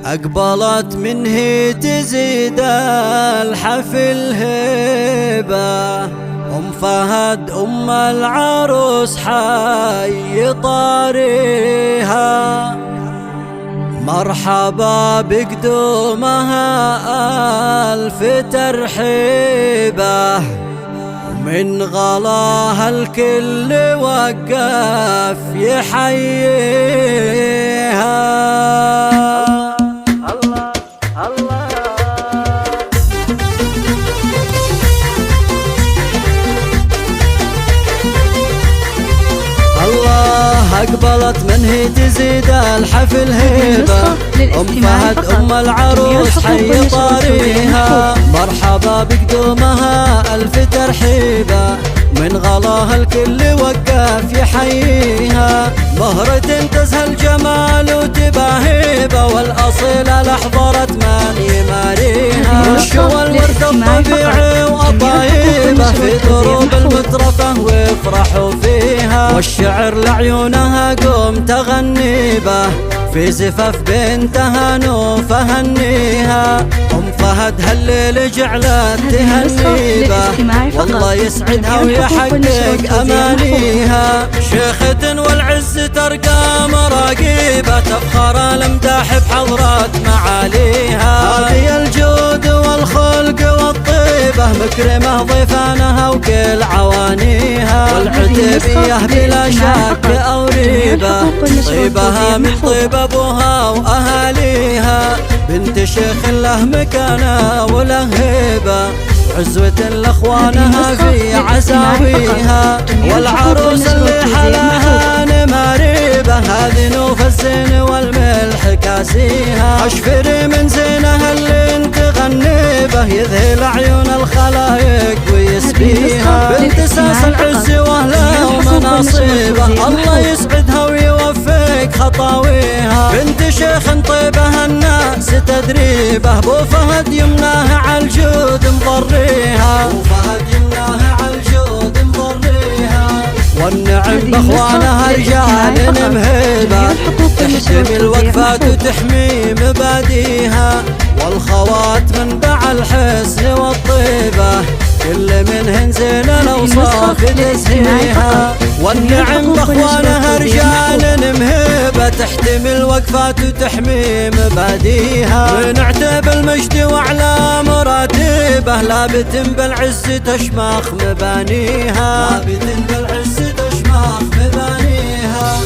أقبلت منه تزيد الحفل هيبة، أم فهد أم العروس حي طاريها، مرحبا بقدومها ألف ترحيبة، من غلاها الكل وقف يحييها. الله الله الله أقبلت منه تزيد الحفل هيبة، أم فهد أم العروس حي طاريها، مرحبا بقدومها ألف ترحيبة، من غلاها الكل وقف يحييها، مهرة تزهى الجمال وتباهيبة، والأصيلة لحضرت من يماريها، والشوى الورد الطبيعي وأطايبه في دروب المترفة ويفرحوا فيها، والشعر لعيونها قوم تغني به، في زفاف بنتها نوف هنيها، أم فهد هالليل جعلت تهني به، والله يسعدها ويحقق أمانيها، شيخة والعز ترقى مراقيبة، تفخر الامداح بحضرة معاليها، هذه الجود والخلق والطيبة، مكرمة ضيفانها وكل عوانيها، والعتيبية بلا شك أو ريبة، طيبها من طيب أبوها وأهاليها، بنت شيخ له مكانة وله هيبة، عزوة لأخوانها في عساويها، والعروس اللي حلاها نماريبة، هذه نوف الزين والملح كاسيها، أشفري من زينها اللي انت غنيبه، يذهل عيون الخلايق ويسبيها، بنت ساس العز واهله ومناصيبه، الله يسعدها ويوفق خطاويها، بنت شيخ طيبها الناس تدريبه، بو فهد يمناها عالجود مضريها، بو فهد يمناها عالجود مضريها، والنعم باخوانها رجال مهيبة، تحتمي الوقفات وتحمي مباديها، والخوات منبع الحسن والطيبة، كل منهن زين الاوصاف تزهيها، والنعم باخوانها رجال مهيبة، تحتمي الوقفات وتحمي مباديها، من عتب المجد واعلى مراتبه، لابت بالعز تشمخ مبانيها، لابت بالعز تشمخ مبانيها.